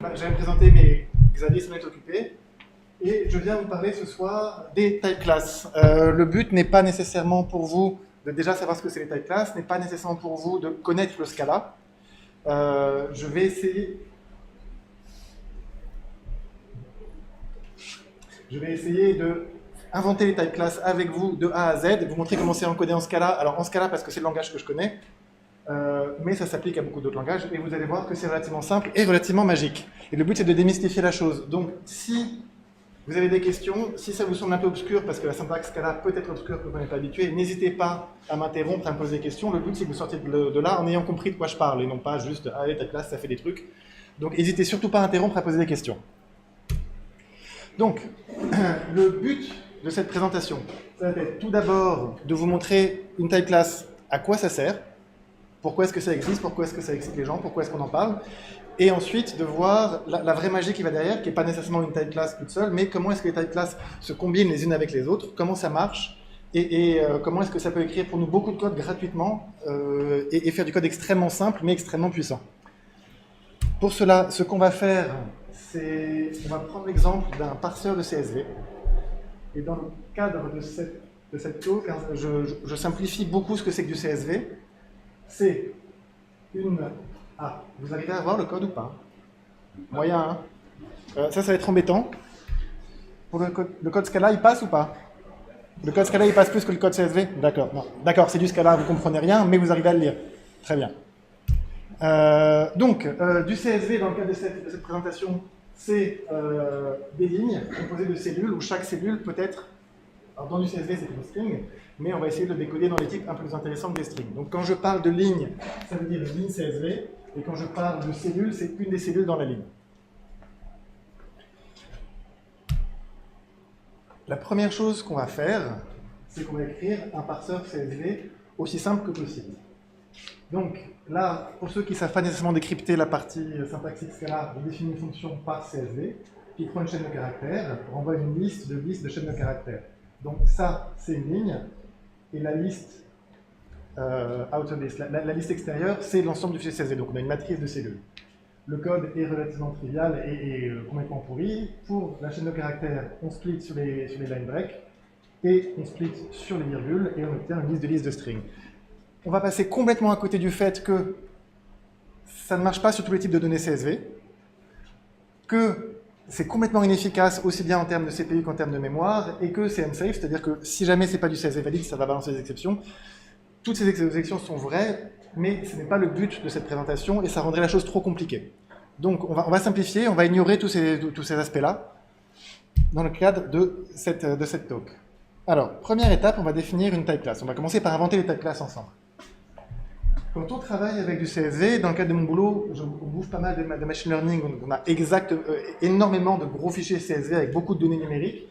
Je vais me présenter, mais Xavier s'en est occupé. Et je viens vous parler ce soir des type classes. Le but n'est pas nécessairement pour vous de déjà savoir ce que c'est les type classes, n'est pas nécessairement pour vous de connaître le Scala. Je vais essayer de inventer les type classes avec vous de A à Z, vous montrer comment c'est encodé en Scala. Alors en Scala parce que c'est le langage que je connais, mais ça s'applique à beaucoup d'autres langages, et vous allez voir que c'est relativement simple et relativement magique. Et le but c'est de démystifier la chose. Donc si vous avez des questions, si ça vous semble un peu obscur, parce que la syntaxe Scala peut être obscure que vous n'êtes pas habitué, n'hésitez pas à m'interrompre, à me poser des questions. Le but c'est que vous sortiez de là en ayant compris de quoi je parle, et non pas juste « Allez, ta classe, ça fait des trucs ». Donc n'hésitez surtout pas à interrompre, à poser des questions. Donc, le but de cette présentation, ça va être tout d'abord de vous montrer une type class, à quoi ça sert, pourquoi est-ce que ça existe, pourquoi est-ce que ça excite les gens, pourquoi est-ce qu'on en parle, et ensuite de voir la vraie magie qui va derrière, qui n'est pas nécessairement une type class toute seule, mais comment est-ce que les type classes se combinent les unes avec les autres, comment ça marche, et comment est-ce que ça peut écrire pour nous beaucoup de code gratuitement, et faire du code extrêmement simple, mais extrêmement puissant. Pour cela, ce qu'on va faire, c'est on va prendre l'exemple d'un parseur de CSV, et dans le cadre de cette talk, je simplifie beaucoup ce que c'est que du CSV. C'est une... Ah, vous arrivez à voir le code ou pas? Moyen, hein? Ça va être embêtant. Pour le code Scala, il passe ou pas? Le code Scala, il passe plus que le code CSV? D'accord, non. D'accord, c'est du Scala, vous ne comprenez rien, mais vous arrivez à le lire. Très bien. Du CSV, dans le cadre de cette présentation, c'est des lignes composées de cellules, où chaque cellule peut être... Alors, dans du CSV, c'est une string, mais on va essayer de le décoder dans les types un peu plus intéressants que des strings. Donc quand je parle de ligne, ça veut dire une ligne CSV, et quand je parle de cellule, c'est une des cellules dans la ligne. La première chose qu'on va faire, c'est qu'on va écrire un parseur CSV aussi simple que possible. Donc là, pour ceux qui ne savent pas nécessairement décrypter la partie syntaxique Scala, on définit une fonction par CSV, qui prend une chaîne de caractères, renvoie une liste de chaînes de caractères. Donc ça, c'est une ligne, et la liste outer list, la liste extérieure, c'est l'ensemble du fichier CSV. Donc on a une matrice de cellules. Le code est relativement trivial et complètement pourri. Pour la chaîne de caractères, on split sur les line breaks, et on split sur les virgules, et on obtient une liste de strings. On va passer complètement à côté du fait que ça ne marche pas sur tous les types de données CSV, que c'est complètement inefficace aussi bien en termes de CPU qu'en termes de mémoire, et que c'est unsafe, c'est-à-dire que si jamais c'est pas du CSV valide, ça va balancer des exceptions. Toutes ces exceptions sont vraies, mais ce n'est pas le but de cette présentation, et ça rendrait la chose trop compliquée. Donc on va simplifier, on va ignorer tous ces aspects-là dans le cadre de cette talk. Alors, première étape, on va définir une type class. On va commencer par inventer les type classes ensemble. Quand on travaille avec du CSV, dans le cadre de mon boulot, on bouffe pas mal de machine learning, on a énormément de gros fichiers CSV avec beaucoup de données numériques,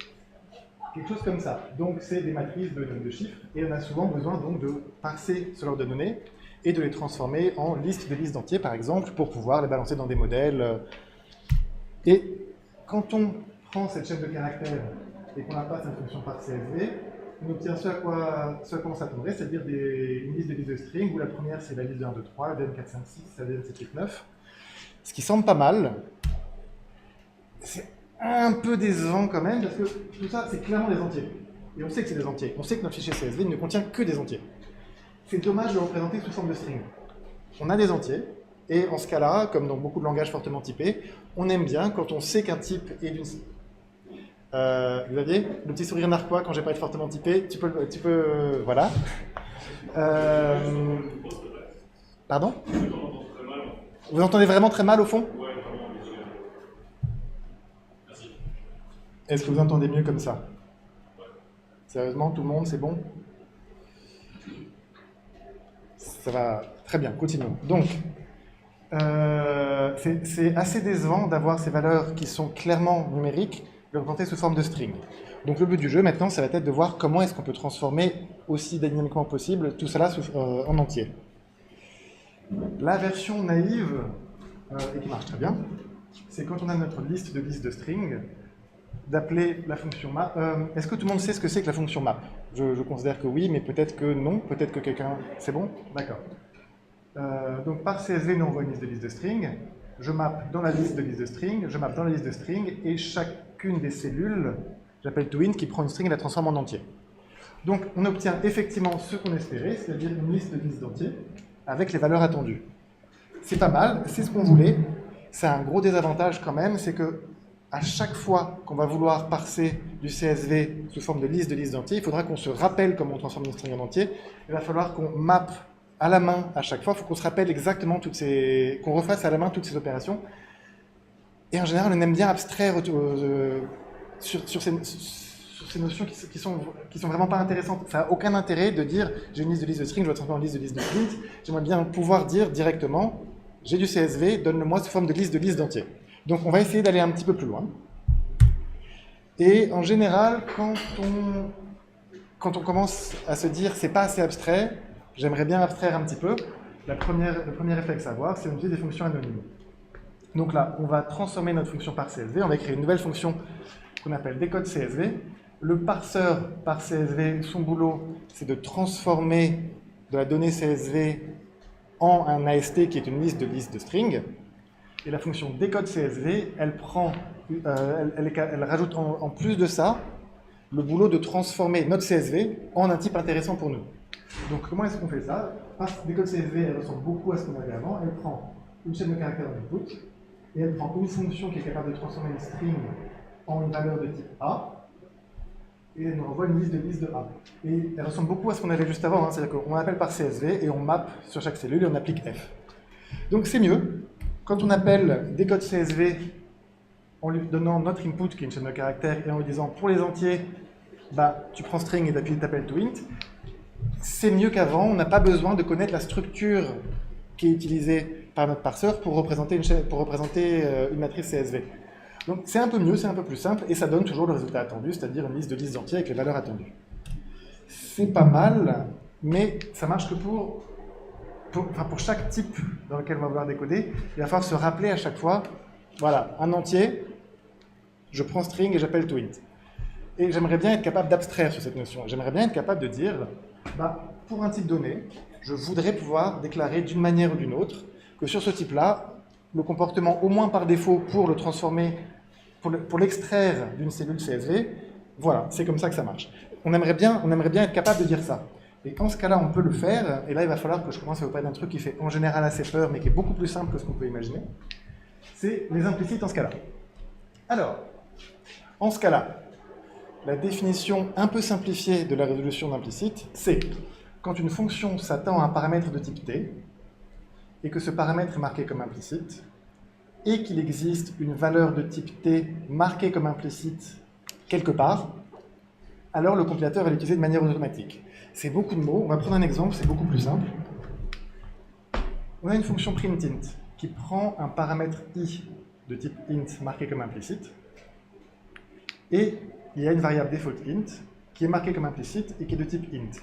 quelque chose comme ça. Donc c'est des matrices de chiffres, et on a souvent besoin donc de parser ce genre de données et de les transformer en listes d'entiers, par exemple, pour pouvoir les balancer dans des modèles. Et quand on prend cette chaîne de caractères et qu'on la passe à une fonction par CSV, on obtient ce à quoi on s'attendrait, c'est-à-dire une liste de strings, où la première c'est la liste de 1, 2, 3, la deuxième 4, 5, 6, la deuxième 7, 8, 9. Ce qui semble pas mal. C'est un peu décevant quand même, parce que tout ça c'est clairement des entiers. Et on sait que c'est des entiers. On sait que notre fichier CSV ne contient que des entiers. C'est dommage de le représenter sous forme de string. On a des entiers, et en Scala, comme dans beaucoup de langages fortement typés, on aime bien quand on sait qu'un type est d'une... Xavier, le petit sourire narquois quand j'ai pas été fortement typé, tu peux voilà. Pardon? Vous entendez vraiment très mal au fond? Est-ce que vous entendez mieux comme ça? Sérieusement, tout le monde, c'est bon? Ça va très bien, continuons. Donc, c'est assez décevant d'avoir ces valeurs qui sont clairement numériques, le représenter sous forme de string. Donc le but du jeu maintenant, ça va être de voir comment est-ce qu'on peut transformer aussi dynamiquement possible tout cela en entier. La version naïve, et qui marche très bien, c'est quand on a notre liste de string, d'appeler la fonction map. Est-ce que tout le monde sait ce que c'est que la fonction map? Je considère que oui, mais peut-être que non, peut-être que quelqu'un... C'est bon? D'accord. Donc par CSV, nous envoie une liste de string. je map dans la liste de string, je map dans la liste de string, et chacune des cellules, j'appelle toInt, qui prend une string et la transforme en entier. Donc on obtient effectivement ce qu'on espérait, c'est-à-dire une liste de listes d'entiers, avec les valeurs attendues. C'est pas mal, c'est ce qu'on voulait. C'est un gros désavantage quand même, c'est que à chaque fois qu'on va vouloir parser du CSV sous forme de listes d'entiers, il faudra qu'on se rappelle comment on transforme une string en entier. Il va falloir qu'on map à la main à chaque fois. Il faut qu'on se rappelle exactement qu'on refasse à la main toutes ces opérations. Et en général, on aime bien abstraire sur ces notions qui sont vraiment pas intéressantes. Ça n'a aucun intérêt de dire j'ai une liste de string, je dois transformer en liste de print. J'aimerais bien pouvoir dire directement j'ai du CSV, donne-le-moi sous forme de liste d'entiers. Donc on va essayer d'aller un petit peu plus loin. Et en général, quand on commence à se dire c'est pas assez abstrait, j'aimerais bien abstraire un petit peu, le premier réflexe à avoir, c'est d'utiliser des fonctions anonymes. Donc là, on va transformer notre fonction par CSV, on va créer une nouvelle fonction qu'on appelle décode CSV. Le parseur par CSV, son boulot, c'est de transformer de la donnée CSV en un AST qui est une liste de string. Et la fonction décode CSV, elle rajoute en plus de ça le boulot de transformer notre CSV en un type intéressant pour nous. Donc comment est-ce qu'on fait ça? Décode CSV, elle ressemble beaucoup à ce qu'on avait avant. Elle prend une chaîne de caractères d'input et elle prend une fonction qui est capable de transformer une string en une valeur de type A, et elle nous renvoie une liste de A. Et elle ressemble beaucoup à ce qu'on avait juste avant, hein, c'est-à-dire qu'on appelle par CSV et on map sur chaque cellule et on applique F. Donc c'est mieux. Quand on appelle décode CSV en lui donnant notre input, qui est une chaîne de caractères, et en lui disant pour les entiers, bah, tu prends string et tu appelles toInt, c'est mieux qu'avant, on n'a pas besoin de connaître la structure qui est utilisée par notre parseur pour représenter une matrice CSV. Donc c'est un peu mieux, c'est un peu plus simple, et ça donne toujours le résultat attendu, c'est-à-dire une liste de listes entiers avec les valeurs attendues. C'est pas mal, mais ça marche que pour chaque type dans lequel on va vouloir décoder, il va falloir se rappeler à chaque fois, voilà, un entier, je prends string et j'appelle toInt. Et j'aimerais bien être capable d'abstraire sur cette notion. J'aimerais bien être capable de dire, bah, pour un type donné, je voudrais pouvoir déclarer d'une manière ou d'une autre que sur ce type-là, le comportement, au moins par défaut, pour le transformer, pour l'extraire d'une cellule CSV, voilà, c'est comme ça que ça marche. On aimerait bien être capable de dire ça. Et en ce cas-là, on peut le faire, et là, il va falloir que je commence à vous parler d'un truc qui fait en général assez peur, mais qui est beaucoup plus simple que ce qu'on peut imaginer. C'est les implicites en ce cas-là. Alors, en ce cas-là, la définition un peu simplifiée de la résolution d'implicite, c'est quand une fonction s'attend à un paramètre de type t, et que ce paramètre est marqué comme implicite, et qu'il existe une valeur de type t marquée comme implicite quelque part, alors le compilateur va l'utiliser de manière automatique. C'est beaucoup de mots, on va prendre un exemple, c'est beaucoup plus simple. On a une fonction printInt qui prend un paramètre i de type int marqué comme implicite, et il y a une variable default int qui est marquée comme implicite et qui est de type int.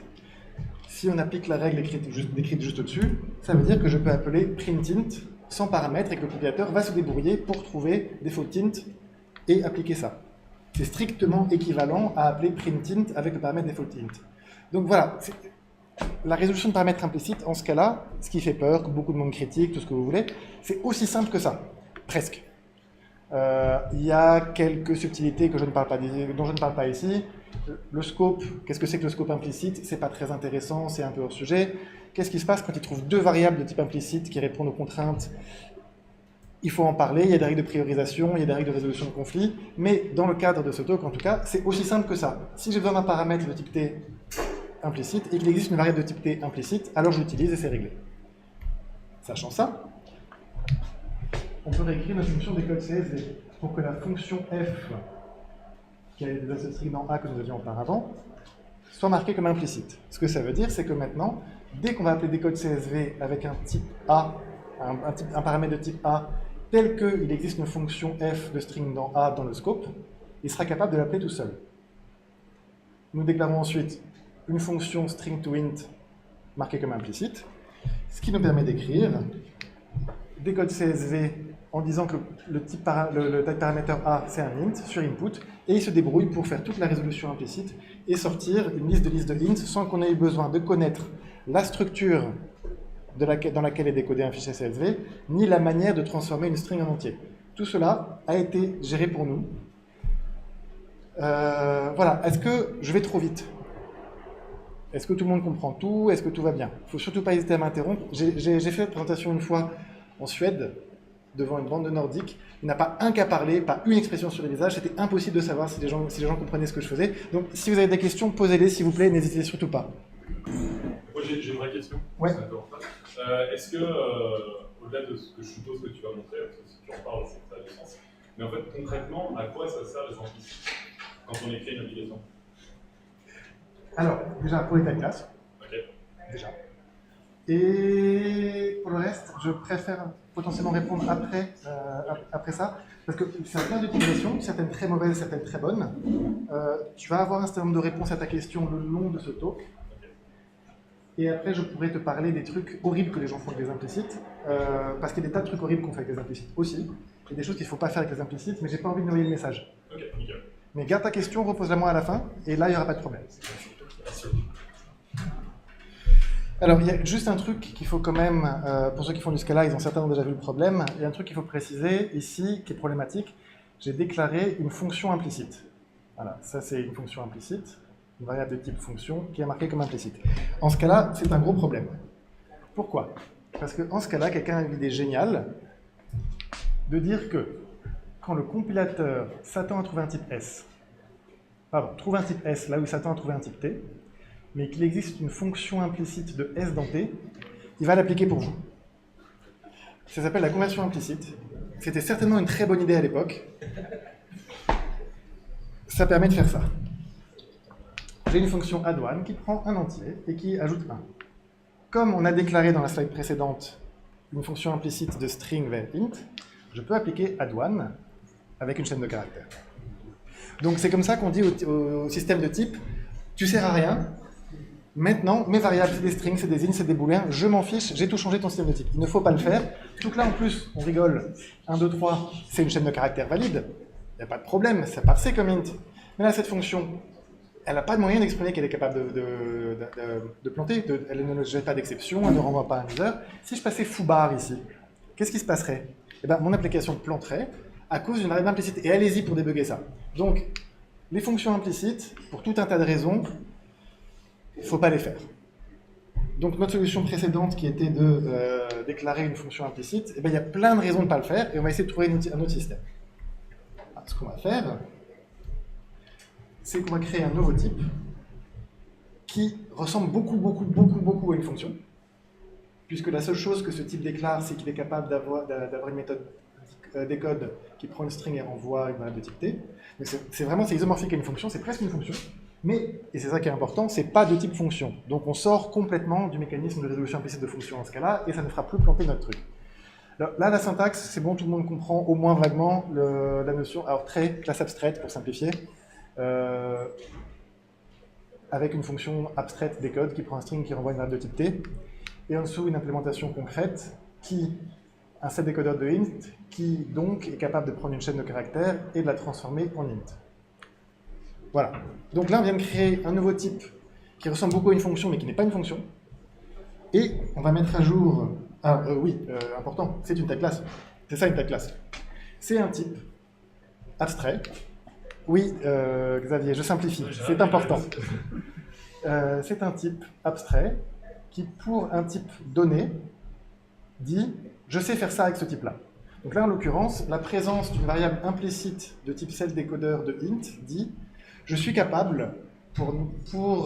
Si on applique la règle décrite juste au-dessus, ça veut dire que je peux appeler printInt sans paramètre et que le compilateur va se débrouiller pour trouver default int et appliquer ça. C'est strictement équivalent à appeler printInt avec le paramètre default int. Donc voilà, la résolution de paramètres implicites, en ce cas-là, ce qui fait peur, que beaucoup de monde critique, tout ce que vous voulez, c'est aussi simple que ça, presque. Il y a quelques subtilités dont je ne parle pas ici. Le scope, qu'est-ce que c'est que le scope implicite? C'est pas très intéressant, c'est un peu hors sujet. Qu'est-ce qui se passe quand il trouve deux variables de type implicite qui répondent aux contraintes? Il faut en parler, il y a des règles de priorisation, il y a des règles de résolution de conflits, mais dans le cadre de ce talk, en tout cas, c'est aussi simple que ça. Si j'ai besoin d'un paramètre de type t implicite et qu'il existe une variable de type t implicite, alors je l'utilise et c'est réglé. Sachant ça, on peut réécrire notre fonction décode CSV pour que la fonction f, qui a des associés dans A que nous avions auparavant, soit marquée comme implicite. Ce que ça veut dire, c'est que maintenant, dès qu'on va appeler décode CSV avec un type A, un paramètre de type A, tel qu'il existe une fonction f de string dans A dans le scope, il sera capable de l'appeler tout seul. Nous déclarons ensuite une fonction string to int marquée comme implicite, ce qui nous permet d'écrire décode CSV en disant que le type paramètre A, c'est un int sur input, et il se débrouille pour faire toute la résolution implicite et sortir une liste de int sans qu'on ait eu besoin de connaître la structure dans laquelle est décodé un fichier CSV, ni la manière de transformer une string en entier. Tout cela a été géré pour nous. Voilà, est-ce que je vais trop vite? Est-ce que tout le monde comprend tout? Est-ce que tout va bien? Il ne faut surtout pas hésiter à m'interrompre. J'ai fait cette présentation une fois en Suède, devant une bande de Nordiques. Il n'y a pas un qui a parlé, pas une expression sur les visages. C'était impossible de savoir si les gens comprenaient ce que je faisais. Donc, si vous avez des questions, posez-les, s'il vous plaît. N'hésitez surtout pas. Moi, j'ai une vraie question. Ouais. Est-ce que, au-delà de ce que je suppose que tu vas montrer, parce que si tu en parles, ça a du sens, mais en fait, concrètement, à quoi ça sert les implicites quand on écrit une application? Alors, déjà, pour les tailles classes. Ok. Déjà. Et pour le reste, je préfère potentiellement répondre après ça, parce que c'est plein d'utilisations, certaines très mauvaises, certaines très bonnes. Tu vas avoir un certain nombre de réponses à ta question le long de ce talk. Et après, je pourrais te parler des trucs horribles que les gens font avec les implicites, parce qu'il y a des tas de trucs horribles qu'on fait avec les implicites aussi. Il y a des choses qu'il ne faut pas faire avec les implicites, mais j'ai pas envie de noyer le message. Ok, nickel. Mais garde ta question, repose-la moi à la fin, et là, il n'y aura pas de problème. Alors, il y a juste un truc qu'il faut quand même, pour ceux qui font du Scala, ils ont certainement déjà vu le problème, il y a un truc qu'il faut préciser ici, qui est problématique. J'ai déclaré une fonction implicite. Voilà, ça c'est une fonction implicite, une variable de type fonction, qui est marquée comme implicite. En Scala, c'est un gros problème. Pourquoi? Parce qu'en Scala, quelqu'un a une idée géniale de dire que quand le compilateur s'attend à trouver un type S, trouve un type S là où il s'attend à trouver un type T, mais qu'il existe une fonction implicite de S dans T, il va l'appliquer pour vous. Ça s'appelle la conversion implicite. C'était certainement une très bonne idée à l'époque. Ça permet de faire ça. J'ai une fonction add1 qui prend un entier et qui ajoute 1. Comme on a déclaré dans la slide précédente une fonction implicite de string vers int, je peux appliquer add1 avec une chaîne de caractères. Donc c'est comme ça qu'on dit au système de type, tu sers à rien, maintenant mes variables c'est des strings, c'est des int, c'est des booléens, je m'en fiche, j'ai tout changé ton système de type. Il ne faut pas le faire. Donc là en plus, on rigole, 1, 2, 3, c'est une chaîne de caractères valide, il n'y a pas de problème, ça passe comme int. Mais là cette fonction, elle n'a pas de moyen d'exprimer qu'elle est capable de planter, elle ne jette pas d'exception, elle ne renvoie pas un user. Si je passais foobar ici, qu'est-ce qui se passerait? Eh bien, mon application planterait à cause d'une variable implicite. Et allez-y pour débugger ça. Donc, les fonctions implicites, pour tout un tas de raisons, il ne faut pas les faire. Donc, notre solution précédente qui était de déclarer une fonction implicite, eh bien, il y a plein de raisons de ne pas le faire et on va essayer de trouver un autre système. Alors, ce qu'on va faire, c'est qu'on va créer un nouveau type qui ressemble beaucoup à une fonction, puisque la seule chose que ce type déclare, c'est qu'il est capable d'avoir une méthode décode qui prend une string et renvoie une variable de type T. C'est isomorphique à une fonction, c'est presque une fonction, mais, et c'est ça qui est important, c'est pas de type fonction. Donc on sort complètement du mécanisme de résolution implicite de fonction en ce cas-là, et ça ne fera plus planter notre truc. Alors, là, la syntaxe, c'est bon, tout le monde comprend au moins vaguement la notion, alors trait, classe abstraite pour simplifier, avec une fonction abstraite décode qui prend un string qui renvoie une variable de type T, et en dessous une implémentation concrète un set décodeur de int qui donc est capable de prendre une chaîne de caractères et de la transformer en int. Voilà. Donc là on vient de créer un nouveau type qui ressemble beaucoup à une fonction mais qui n'est pas une fonction. Et on va mettre à jour... important, c'est une tag class. C'est ça une tag class. C'est un type abstrait. Oui, Xavier, je simplifie, c'est important. C'est un type abstrait qui, pour un type donné, dit « je sais faire ça avec ce type-là ». Donc là, en l'occurrence, la présence d'une variable implicite de type self-décodeur de int dit « je suis capable, pour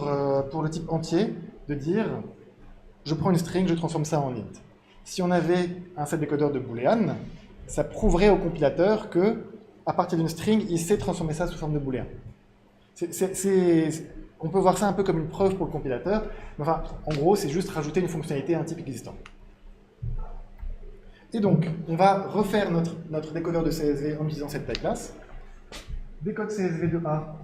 le type entier, de dire « je prends une string, je transforme ça en int ». Si on avait un self-décodeur de booléan, ça prouverait au compilateur que, à partir d'une string, il sait transformer ça sous forme de booléen. On peut voir ça un peu comme une preuve pour le compilateur, mais enfin, en gros, c'est juste rajouter une fonctionnalité à un type existant. Et donc, on va refaire notre décodeur de CSV en utilisant cette tag class. Décode CSV de A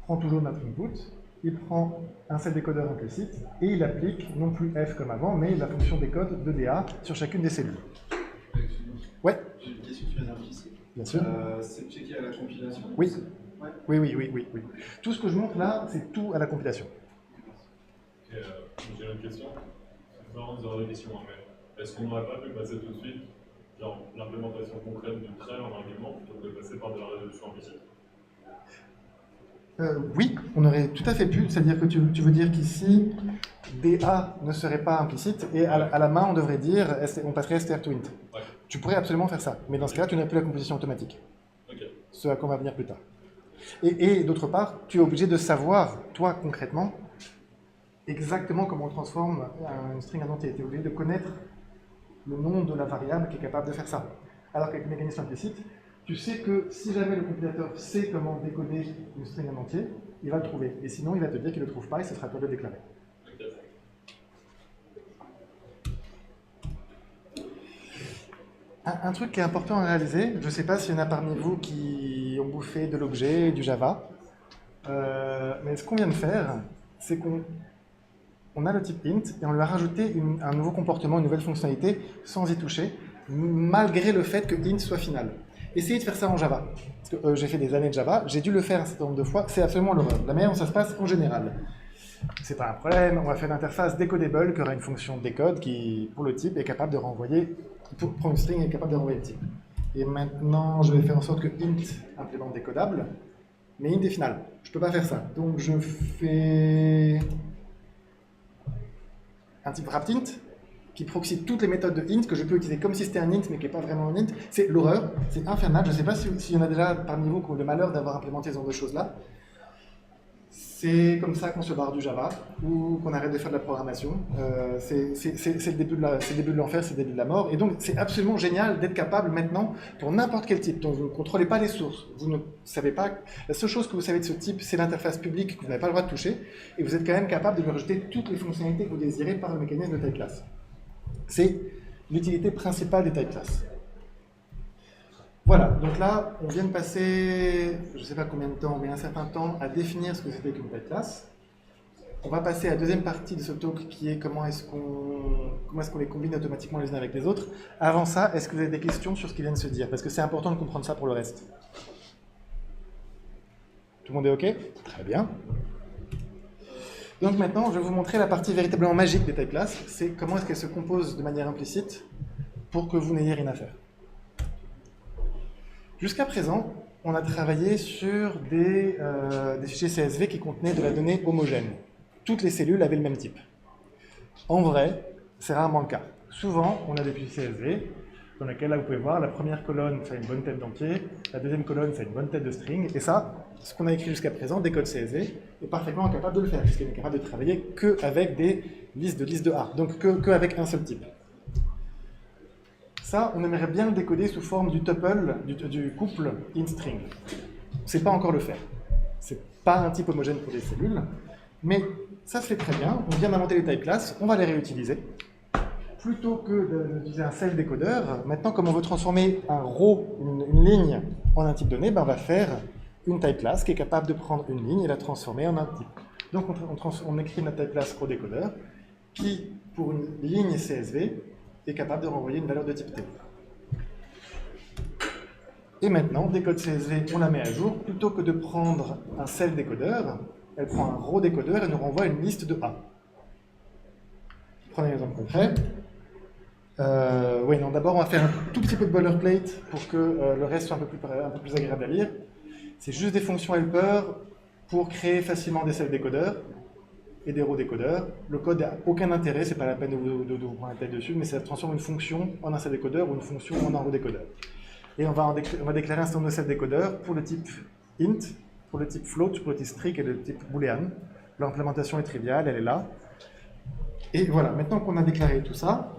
prend toujours notre input, il prend un set décodeur implicite, et il applique non plus f comme avant, mais la fonction décode de DA sur chacune des cellules. Ouais. J'ai une question sur les implicites. Bien sûr. C'est checké à la compilation? Oui. Ouais. Oui. Tout ce que je montre là, c'est tout à la compilation. J'ai une question. vraiment des erreurs de question, hein, mais est-ce qu'on n'aurait pas pu passer tout de suite, genre l'implémentation concrète du trait en argument plutôt que de passer par de la résolution implicite? Oui, on aurait tout à fait pu, c'est-à-dire que tu veux dire qu'ici, DA ne serait pas implicite, et à la main, on devrait dire, on passerait str to int. Ouais. Tu pourrais absolument faire ça, mais dans ce cas-là, tu n'as plus la composition automatique. Ok. Ce à quoi on va venir plus tard. Et d'autre part, tu es obligé de savoir, toi, concrètement, exactement comment on transforme une string en entier. Tu es obligé de connaître le nom de la variable qui est capable de faire ça. Alors qu'avec le mécanisme implicite, tu sais que si jamais le compilateur sait comment décoder une string en entier, il va le trouver. Et sinon, il va te dire qu'il ne le trouve pas et ce sera à toi de le déclarer. Ok. Un truc qui est important à réaliser, je ne sais pas s'il y en a parmi vous qui ont bouffé de l'objet, du Java, mais ce qu'on vient de faire, c'est qu'on a le type int et on lui a rajouté un nouveau comportement, une nouvelle fonctionnalité sans y toucher, malgré le fait que int soit final. Essayez de faire ça en Java. Parce que j'ai fait des années de Java, j'ai dû le faire un certain nombre de fois, c'est absolument l'horreur. La manière dont ça se passe en général. C'est pas un problème, on va faire une interface decodable qui aura une fonction decode qui, pour le type, est capable de renvoyer, pour prendre une string, est capable de renvoyer le type. Et maintenant, je vais faire en sorte que int implémente décodable, mais int est final. Je peux pas faire ça. Donc je fais un type wrapped int qui proxy toutes les méthodes de int que je peux utiliser comme si c'était un int mais qui n'est pas vraiment un int. C'est l'horreur, c'est infernal. Je ne sais pas s'il y en a déjà parmi vous qui ont le malheur d'avoir implémenté ce genre de choses-là. C'est comme ça qu'on se barre du Java ou qu'on arrête de faire de la programmation. C'est le début de l'enfer, c'est le début de la mort. Et donc, c'est absolument génial d'être capable maintenant, pour n'importe quel type, dont vous ne contrôlez pas les sources, vous ne savez pas, la seule chose que vous savez de ce type, c'est l'interface publique que vous n'avez pas le droit de toucher, et vous êtes quand même capable de lui rajouter toutes les fonctionnalités que vous désirez par le mécanisme de type class. C'est l'utilité principale des type class. Voilà, donc là, on vient de passer, je ne sais pas combien de temps, mais un certain temps à définir ce que c'était qu'une type class. On va passer à la deuxième partie de ce talk qui est comment est-ce qu'on les combine automatiquement les uns avec les autres. Avant ça, est-ce que vous avez des questions sur ce qui vient de se dire? Parce que c'est important de comprendre ça pour le reste. Tout le monde est OK? Très bien. Donc maintenant, je vais vous montrer la partie véritablement magique des type classes. C'est comment est-ce qu'elles se composent de manière implicite pour que vous n'ayez rien à faire. Jusqu'à présent, on a travaillé sur des fichiers CSV qui contenaient de la donnée homogène. Toutes les cellules avaient le même type. En vrai, c'est rarement le cas. Souvent, on a des fichiers CSV dans lesquels, là, vous pouvez voir, la première colonne, ça a une bonne tête d'entier, la deuxième colonne, ça a une bonne tête de string, et ça, ce qu'on a écrit jusqu'à présent, des codes CSV, est parfaitement incapable de le faire, puisqu'il est capable de travailler qu'avec des listes de A, donc qu'avec un seul type. Ça, on aimerait bien le décoder sous forme du tuple, du couple int-string. On ne sait pas encore le faire. Ce n'est pas un type homogène pour les cellules, mais ça se fait très bien. On vient d'inventer les type classes, on va les réutiliser. Plutôt que d'utiliser un self-décodeur, maintenant, comme on veut transformer un row, une ligne, en un type donné, ben on va faire une type class qui est capable de prendre une ligne et la transformer en un type. Donc, on écrit notre type class row-décodeur qui, pour une ligne CSV, est capable de renvoyer une valeur de type T. Et maintenant, des codes CSV, on la met à jour. Plutôt que de prendre un self-décodeur, elle prend un row-décodeur et nous renvoie une liste de A. Prenez un exemple concret. Oui, non, d'abord, on va faire un tout petit peu de boilerplate pour que le reste soit un peu plus agréable à lire. C'est juste des fonctions helper pour créer facilement des self-décodeurs et des row-décodeurs. Le code n'a aucun intérêt, c'est pas la peine de vous prendre la tête dessus, mais ça transforme une fonction en un self-décodeur ou une fonction en un row-décodeur. Et on va déclarer un certain nombre de self-décodeurs pour le type int, pour le type float, pour le type string et le type boolean. L'implémentation est triviale, elle est là. Et voilà, maintenant qu'on a déclaré tout ça,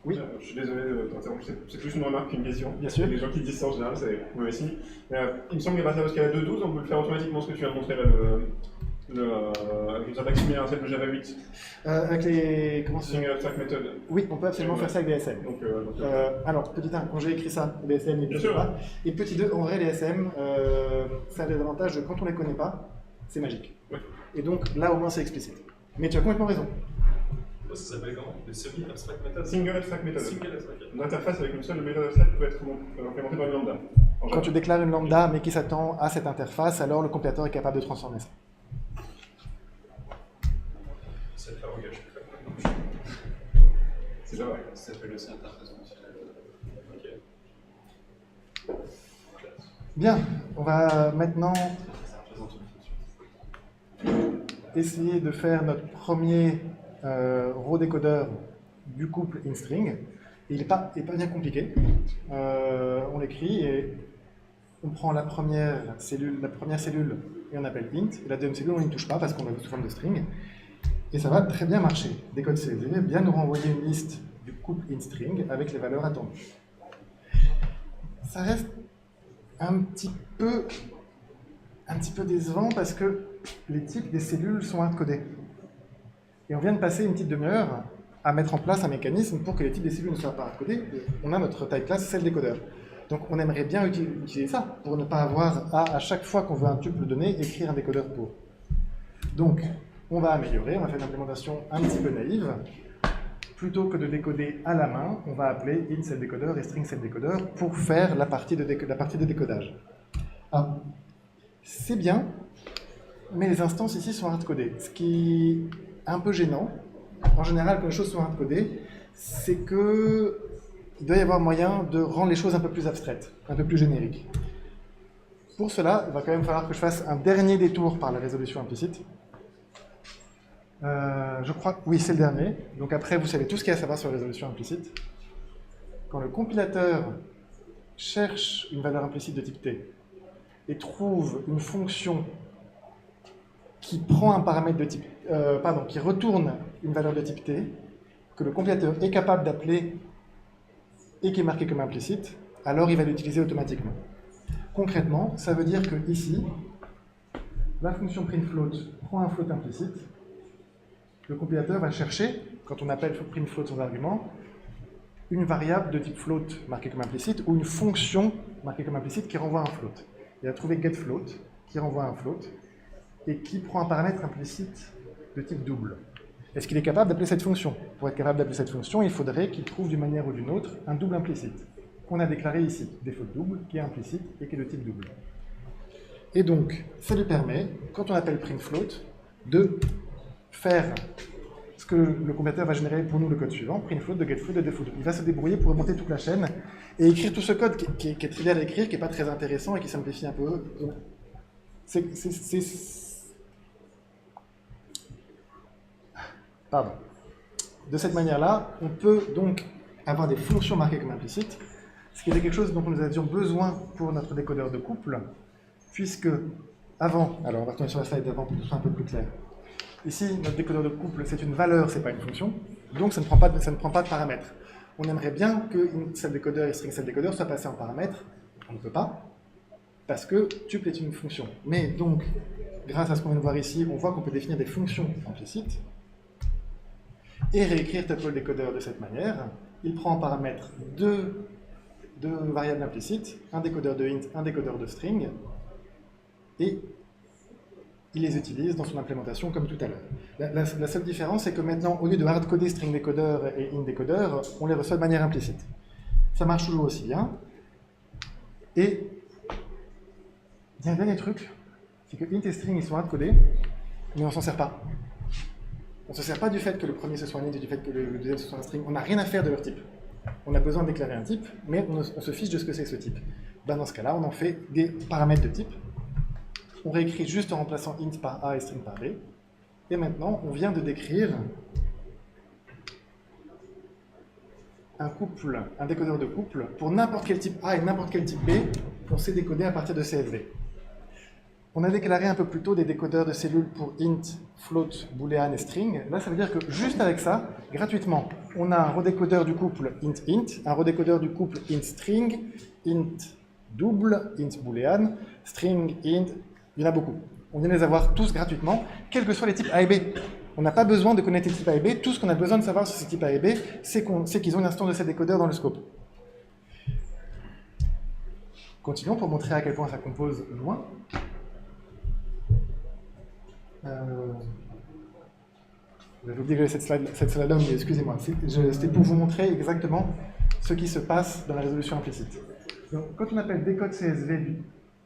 oui. Je suis désolé de t'interrompre, c'est plus une remarque qu'une question. Bien sûr. Les gens qui disent ça en général, c'est mauvais signe. Il me semble qu'à partir de scala 2.12, on peut le faire automatiquement, ce que tu viens de montrer là, avec une syntaxe similaire à celle de Java 8. Avec les... Comment Single abstract method. Oui, on peut absolument faire ça avec des SM. Alors, petit 1, quand j'ai écrit ça, les SM, il ne peut pas. Et petit 2, en vrai, les SM, ça a des avantages de quand on ne les connaît pas, c'est magique. Ouais. Et donc, là, au moins, c'est explicite. Mais tu as complètement raison. Ça s'appelle comment? Le semi-abstract method? Single abstract method. Single abstract method. L'interface avec une seule méthode abstract peut être implémentée par une lambda. Quand tu déclares une lambda, mais qui s'attend à cette interface, alors le compilateur est capable de transformer ça. C'est le langage. C'est ça, ouais. Ça s'appelle aussi interface fonctionnelle. Ok. Bien, on va maintenant Ça représente une fonction. essayer de faire notre premier raw décodeur du couple int-string. Il n'est pas bien compliqué. On l'écrit et on prend la première cellule et on appelle int, et la deuxième cellule on n'y touche pas parce qu'on l'a sous forme de string. Et ça va très bien marcher. Décode CSV bien nous renvoyer une liste du couple int-string avec les valeurs attendues. Ça reste un petit peu décevant parce que les types des cellules sont hardcodés. Et on vient de passer une petite demi-heure à mettre en place un mécanisme pour que les types des cellules ne soient pas hardcodés. On a notre type class, c'est le décodeur. Donc on aimerait bien utiliser ça pour ne pas avoir à chaque fois qu'on veut un tuple donné, écrire un décodeur pour. Donc on va améliorer, on va faire une implémentation un petit peu naïve. Plutôt que de décoder à la main, on va appeler int set décodeur et string set décodeur pour faire la partie de décodage. Ah, c'est bien, mais les instances ici sont hardcodées. Ce qui est un peu gênant, en général quand les choses sont hardcodées, c'est que il doit y avoir moyen de rendre les choses un peu plus abstraites, un peu plus génériques. Pour cela, il va quand même falloir que je fasse un dernier détour par la résolution implicite. Je crois que oui, c'est le dernier. Donc après, vous savez tout ce qu'il y a à savoir sur la résolution implicite. Quand le compilateur cherche une valeur implicite de type T et trouve une fonction qui prend un paramètre de type, qui retourne une valeur de type T, que le compilateur est capable d'appeler et qui est marqué comme implicite, alors il va l'utiliser automatiquement. Concrètement, ça veut dire que ici, la fonction printfloat prend un float implicite. Le compilateur va chercher, quand on appelle printfloat sans argument, une variable de type float marquée comme implicite ou une fonction marquée comme implicite qui renvoie un float. Il va trouver getFloat qui renvoie un float et qui prend un paramètre implicite de type double. Est-ce qu'il est capable d'appeler cette fonction? Pour être capable d'appeler cette fonction, il faudrait qu'il trouve d'une manière ou d'une autre un double implicite, qu'on a déclaré ici, default double, qui est implicite et qui est de type double. Et donc, ça lui permet, quand on appelle printfloat, de faire ce que le compilateur va générer pour nous le code suivant, printfloat de getFloat de default double. Il va se débrouiller pour remonter toute la chaîne et écrire tout ce code qui est trivial à écrire, qui n'est pas très intéressant et qui simplifie un peu. Pardon. De cette manière-là, on peut donc avoir des fonctions marquées comme implicites, ce qui était quelque chose dont nous avions besoin pour notre décodeur de couple, puisque avant, alors on va retourner sur la slide d'avant pour que ce soit un peu plus clair. Ici, notre décodeur de couple, c'est une valeur, c'est pas une fonction, donc ça ne prend pas de paramètres. On aimerait bien que set décodeur et string set décodeur soient passés en paramètres, on ne peut pas, parce que tuple est une fonction. Mais donc, grâce à ce qu'on vient de voir ici, on voit qu'on peut définir des fonctions implicites, et réécrire tuple décodeur de cette manière. Il prend en paramètre deux variables implicites, un décodeur de int, un décodeur de string, et il les utilise dans son implémentation comme tout à l'heure. La seule différence, c'est que maintenant, au lieu de hardcoder string décodeur et int décodeur, on les reçoit de manière implicite. Ça marche toujours aussi bien. Et il y a un dernier truc, c'est que int et string, ils sont hardcodés, mais on s'en sert pas. On ne se sert pas du fait que le premier ce soit un int et du fait que le deuxième ce soit un string. On n'a rien à faire de leur type. On a besoin de déclarer un type, mais on se fiche de ce que c'est que ce type. Ben dans ce cas-là, on en fait des paramètres de type. On réécrit juste en remplaçant int par a et string par b. Et maintenant, on vient de décrire un décodeur de couple pour n'importe quel type a et n'importe quel type b qu'on sait décoder à partir de CSV. On a déclaré un peu plus tôt des décodeurs de cellules pour int, float, boolean et string. Là, ça veut dire que juste avec ça, gratuitement, on a un redécodeur du couple int, un redécodeur du couple int string, int double, int boolean, string, int, il y en a beaucoup. On vient de les avoir tous gratuitement, quels que soient les types A et B. On n'a pas besoin de connaître les types A et B. Tout ce qu'on a besoin de savoir sur ces types A et B, c'est qu'ils ont une instance de ces décodeurs dans le scope. Continuons pour montrer à quel point ça compose loin. J'avais oublié que j'avais cette slide-là, mais excusez-moi. C'était pour vous montrer exactement ce qui se passe dans la résolution implicite. Donc, quand on appelle décode CSV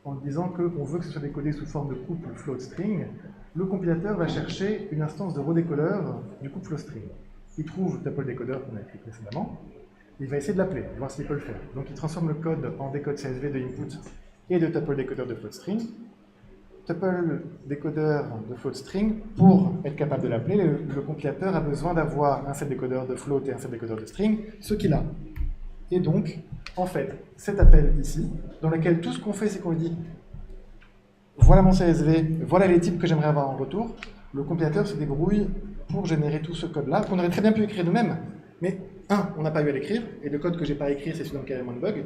en disant qu'on veut que ce soit décodé sous forme de couple float string, le compilateur va chercher une instance de redécodeur du couple float string. il trouve le tuple décodeur qu'on a écrit précédemment, il va essayer de l'appeler, voir s'il peut le faire. Donc il transforme le code en décode CSV de input et de tuple décodeur de float string. Tuple décodeur de float string, pour être capable de l'appeler, le compilateur a besoin d'avoir un set décodeur de float et un set décodeur de string, ce qu'il a. Et donc, en fait, cet appel ici, dans lequel tout ce qu'on fait, c'est qu'on lui dit voilà mon CSV, voilà les types que j'aimerais avoir en retour, le compilateur se débrouille pour générer tout ce code-là, qu'on aurait très bien pu écrire nous-mêmes, mais on n'a pas eu à l'écrire, et le code que j'ai pas à écrire, c'est celui dans lequel il y a moins de bugs,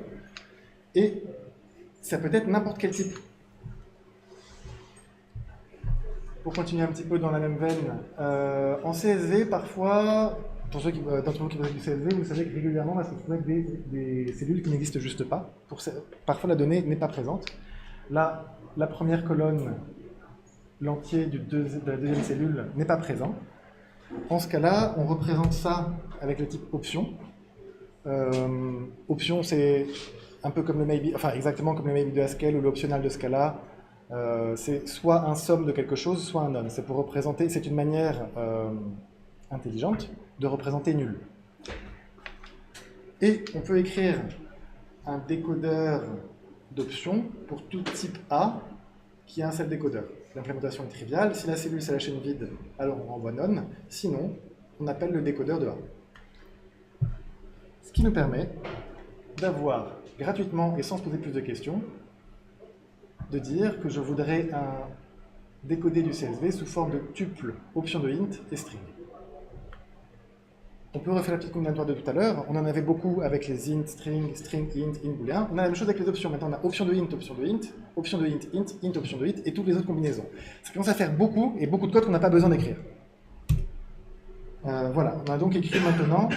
et ça peut être n'importe quel type. Pour continuer un petit peu dans la même veine, en CSV, parfois, pour ceux d'entre vous qui bossent du CSV, vous savez que régulièrement, on va se retrouver avec des cellules qui n'existent juste pas. Parfois, la donnée n'est pas présente. Là, la première colonne, l'entier de la deuxième cellule n'est pas présent. En ce cas-là, on représente ça avec le type option. Option, c'est un peu comme le maybe, enfin exactement comme le maybe de Haskell ou l'optional de Scala. C'est soit un somme de quelque chose, soit un none. C'est pour représenter, c'est une manière intelligente de représenter nul. Et on peut écrire un décodeur d'options pour tout type A qui a un set décodeur. L'implémentation est triviale. Si la cellule c'est la chaîne vide, alors on renvoie none. Sinon, on appelle le décodeur de A. Ce qui nous permet d'avoir gratuitement et sans se poser plus de questions, de dire que je voudrais décoder du CSV sous forme de tuple, option de int et string. On peut refaire la petite combinatoire de tout à l'heure. On en avait beaucoup avec les int, string, string, int, int, boolean. On a la même chose avec les options. Maintenant, on a option de int, option de int, option de int, int, option de int, et toutes les autres combinaisons. Ça commence à faire beaucoup, et beaucoup de code qu'on n'a pas besoin d'écrire. Voilà, on a donc écrit maintenant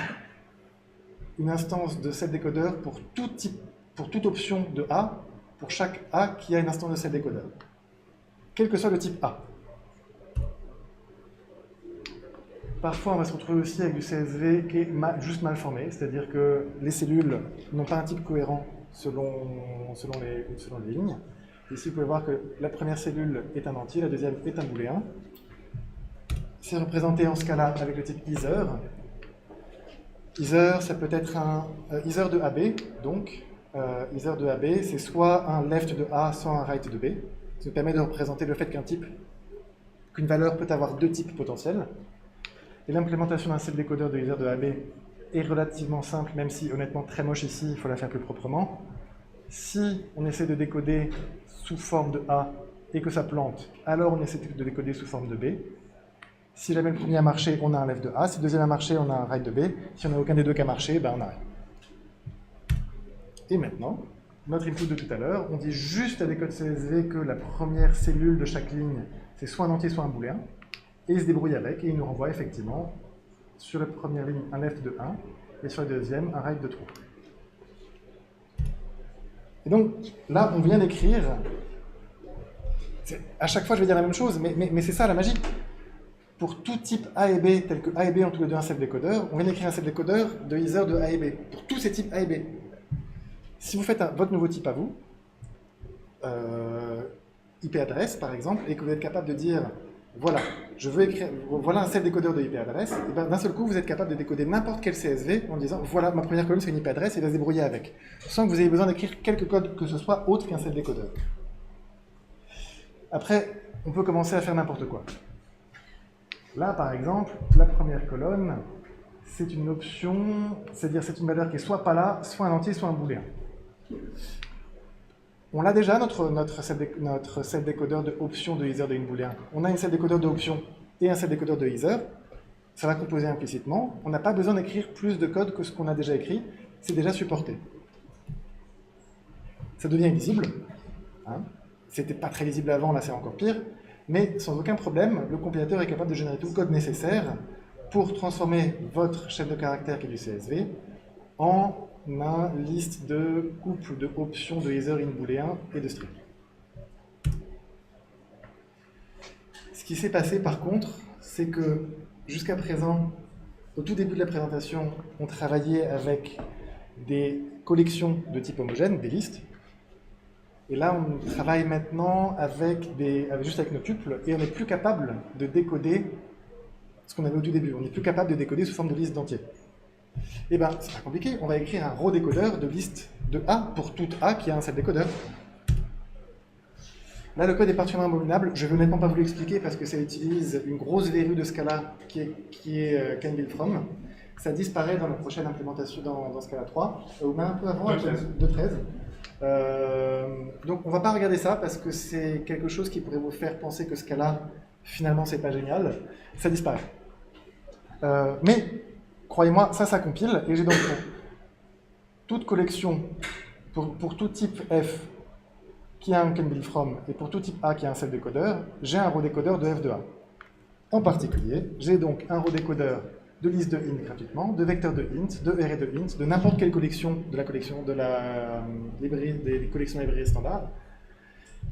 une instance de set décodeur pour toute option de A, pour chaque A qui a une instance de set décodeur, quel que soit le type A. Parfois, on va se retrouver aussi avec du CSV qui est juste mal formé, c'est-à-dire que les cellules n'ont pas un type cohérent selon les lignes. Ici, vous pouvez voir que la première cellule est un entier, la deuxième est un booléen. C'est représenté en ce cas-là avec le type either. Either, ça peut être un either de AB, donc either de AB, c'est soit un left de A, soit un right de B. Ça nous permet de représenter le fait qu'une valeur peut avoir deux types potentiels. Et l'implémentation d'un set décodeur de either de AB est relativement simple, même si honnêtement très moche ici, il faut la faire plus proprement. Si on essaie de décoder sous forme de A et que ça plante, alors on essaie de décoder sous forme de B. Si jamais le premier a marché, on a un left de A. Si le deuxième a marché, on a un right de B. Si on n'a aucun des deux qui a marché, ben on a rien. Et maintenant, notre input de tout à l'heure, on dit juste à des codes CSV que la première cellule de chaque ligne, c'est soit un entier, soit un booléen. Et il se débrouille avec, et il nous renvoie effectivement sur la première ligne un left de 1, et sur la deuxième un right de 3. Et donc, là, on vient d'écrire, à chaque fois je vais dire la même chose, mais c'est ça la magie. Pour tout type A et B, tel que A et B ont tous les deux un set décodeur, on vient d'écrire un set décodeur de either de A et B, pour tous ces types A et B. Si vous faites votre nouveau type à vous, IP adresse par exemple, et que vous êtes capable de dire voilà, je veux écrire, voilà un set décodeur de IP adresse, et ben, d'un seul coup, vous êtes capable de décoder n'importe quel CSV en disant voilà, ma première colonne c'est une IP adresse et de se débrouiller avec, sans que vous ayez besoin d'écrire quelque code que ce soit autre qu'un set décodeur. Après, on peut commencer à faire n'importe quoi. Là, par exemple, la première colonne, c'est une option, c'est-à-dire c'est une valeur qui est soit pas là, soit un entier, soit un booléen. On l'a déjà, notre set décodeur de option de either de in booléen. On a une set décodeur de option et un set décodeur de either. Ça va composer implicitement. On n'a pas besoin d'écrire plus de code que ce qu'on a déjà écrit. C'est déjà supporté. Ça devient lisible. Hein. C'était pas très lisible avant, là c'est encore pire. Mais sans aucun problème, le compilateur est capable de générer tout le code nécessaire pour transformer votre chaîne de caractères qui est du CSV en une liste de couples de options de either in booléen et de string. Ce qui s'est passé par contre, c'est que jusqu'à présent, au tout début de la présentation, on travaillait avec des collections de type homogène, des listes. Et là, on travaille maintenant juste avec nos tuples, et on n'est plus capable de décoder ce qu'on avait au tout début. On n'est plus capable de décoder sous forme de liste d'entiers. Eh bien, c'est pas compliqué, on va écrire un row décodeur de liste de A pour toute A qui a un set décodeur. Là, le code est particulièrement abominable. Je ne vais honnêtement pas vous l'expliquer parce que ça utilise une grosse verrue de Scala qui est can build from. Ça disparaît dans la prochaine implémentation dans Scala 3, ou même un peu avant, avec 2.13. Donc on ne va pas regarder ça parce que c'est quelque chose qui pourrait vous faire penser que Scala, finalement, c'est pas génial. Ça disparaît. Mais, croyez-moi, ça compile. Et j'ai donc pour toute collection, pour tout type F, qui a un can build from, et pour tout type A qui a un set décodeur, j'ai un row décodeur de F de A. En particulier, j'ai donc un row décodeur de liste de int gratuitement, de vecteurs de int, de array de int, de n'importe quelle collection de la collection de la librairie, des collections librairies standards.